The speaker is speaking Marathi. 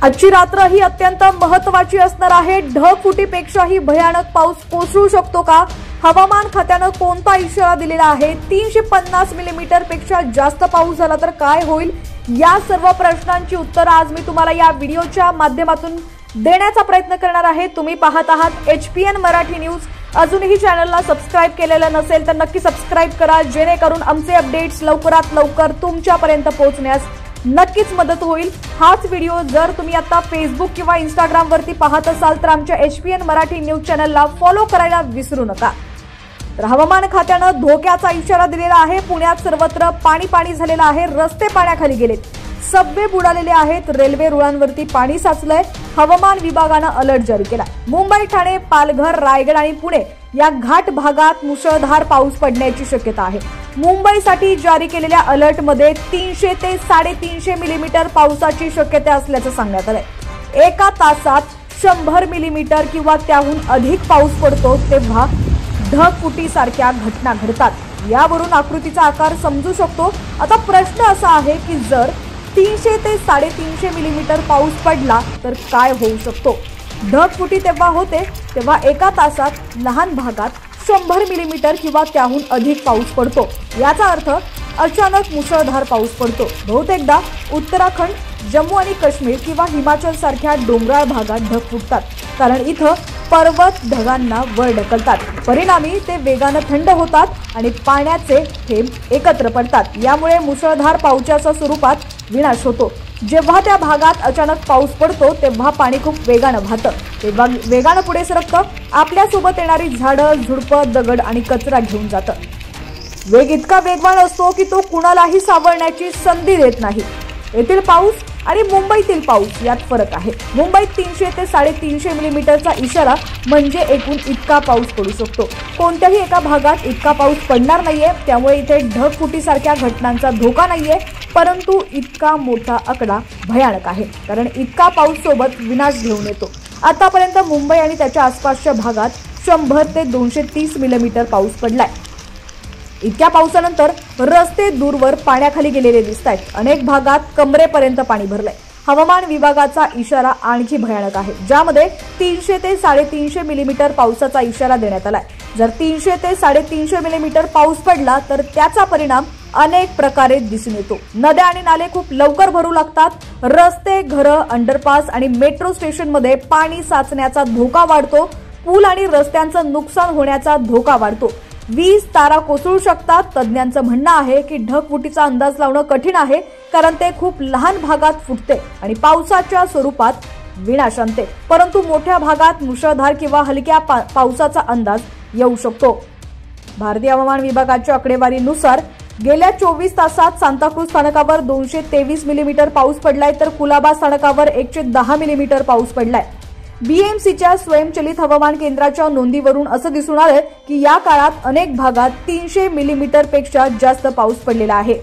आजची रात्र ही अत्यंत महत्त्वाची असणार आहे। ढगफुटीपेक्षाही भयानक पाऊस कोसळू शकतो का? हवामान खात्याने कोणता इशारा दिलेला आहे? 350 मिलीमीटर पेक्षा जास्त पाऊस झाला तर काय होईल? या सर्व प्रश्नांची उत्तर आज मी तुम्हाला या व्हिडिओच्या माध्यमातून देण्याचा प्रयत्न करणार आहे। तुम्ही पाहत आहात HPN मराठी न्यूज। अजूनही चॅनलला सबस्क्राइब केलेलं नसेल तर नक्की सबस्क्राइब करा, जेणेकरून आमचे अपडेट्स लवकरात लवकर तुमच्यापर्यंत पोहोचण्यास नक्कीच मदत होईल। हाच व्हिडिओ जर तुम्ही आता फेसबुक किंवा इंस्टाग्राम वरती पाहत असाल तर आमच्या HPN मराठी न्यूज चॅनलला फॉलो करायला विसरू नका। तर हवामान खात्याने धोक्याचा इशारा दिलेला आहे। पुण्यात सर्वत्र पाणी झालेलं आहे, रस्ते पाण्याखाली गेलेत, सबवे बुडालेले आहेत, रेल्वे रुळांवरती पाणी साचलंय। हवामान विभागाने अलर्ट जारी केला। मुंबई, ठाणे, पालघर, रायगड आणि पुणे या घाट भागात मुसळधार पाऊस पडण्याची शक्यता आहे। मुंबईसाठी जारी केलेल्या अलर्ट मध्ये 300 ते 350 मिलीमीटर पावसाची शक्यता असल्याचं सांगण्यात आलंय। एका तासात 100 मिलीमीटर किंवा त्याहून अधिक पाऊस पडतो तेव्हा ढगफुटी सारख्या घटना घडतात। यावरून आकृतीचा आकार समजू शकतो। आता प्रश्न असा आहे की जर 300 ते 350 मिलीमीटर पाऊस पडला तर काय होऊ शकतो? ढगफुटी तेव्हा होते तेव्हा एका तासात लहान भागात 100 मिलीमीटर किंवा त्याहून अधिक पाऊस पडतो। याचा अर्थ अचानक मुसळधार पाऊस पडतो। बहुतेकदा उत्तराखंड, जम्मू आणि काश्मीर किंवा हिमाचल सारख्या डोंगराळ भागात ढग फुटतात, कारण इथं पर्वत ढगांना वर ढकलतात। परिणामी ते वेगाने थंड होतात आणि पाण्याचे थेंब एकत्र पडतात। यामुळे मुसळधार पावसाच्या स्वरूपात विनाश होतो। जेव्हा त्या भागात अचानक पाऊस पडतो तेव्हा पाणी खूप वेगाने वाहतं, तेव्हा वेगाने पुढे सरकतं, आपल्यासोबत येणारी झाडं, झुडपं, दगड आणि कचरा घेऊन जातं। वेग इतका वेगवान असतो की तो कुणालाही सावरण्याची संधी देत नाही। येथील पाऊस आणि मुंबईतील पाऊस यात फरक आहे। मुंबईत 300 ते 350 मिलीमीटरचा इशारा म्हणजे एकूण इतका पाऊस पडू शकतो। कोणत्याही एका भागात इतका पाऊस पडणार नाहीये, त्यामुळे इथे ढगफुटीसारख्या घटनांचा धोका नाहीये, परंतु इतका मोठा आकडा भयानक आहे, कारण इतका पाऊस सोबत विनाश घेऊन येतो। आतापर्यंत मुंबई आणि त्याच्या आसपासच्या भागात 100 ते 230 मिलीमीटर पाऊस पडलाय। इतक्या पावसानंतर रस्ते दूरवर पाण्याखाली गेलेले दिसतायत। अनेक भागात कमरेपर्यंत पाणी भरलंय। हवामान विभागाचा इशारा आणखी भयानक आहे, ज्यामध्ये 300 ते 350 मिलीमीटर पावसाचा इशारा देण्यात आलाय। जर 300 ते 350 मिलीमीटर पाऊस पडला तर त्याचा परिणाम अनेक प्रकारे दिसून येतो। नद्या आणि नाले खूप लवकर भरू लागतात। रस्ते, घरं, अंडरपास आणि मेट्रो स्टेशनमध्ये पाणी साचण्याचा धोका वाढतो। पूल आणि रस्त्यांचं नुकसान होण्याचा धोका वाढतो। वीज तारा कोसळू शकतात। तज्ञांचं म्हणणं आहे की ढगफुटीचा अंदाज लावणं कठीण आहे, कारण ते खूप लहान भागात फुटते आणि पावसाच्या स्वरूपात विनाश आणते, परंतु मोठ्या भागात मुसळधार किंवा हलक्या पावसाचा अंदाज येऊ शकतो। भारतीय हवामान विभागाच्या आकडेवारीनुसार गेल्या 24 तासात सांताक्रूज स्थानकावर 223 मिलीमीटर पाऊस पडलाय, तर कुलाबा स्थानकावर 110 मिलीमीटर पाऊस पडलाय। BMCच्या स्वयंचलित हवामान केंद्राच्या नोंदीवरून असं दिसून आलं की या काळात अनेक भागात 300 मिलीमीटर पेक्षा जास्त पाऊस पडलेला आहे।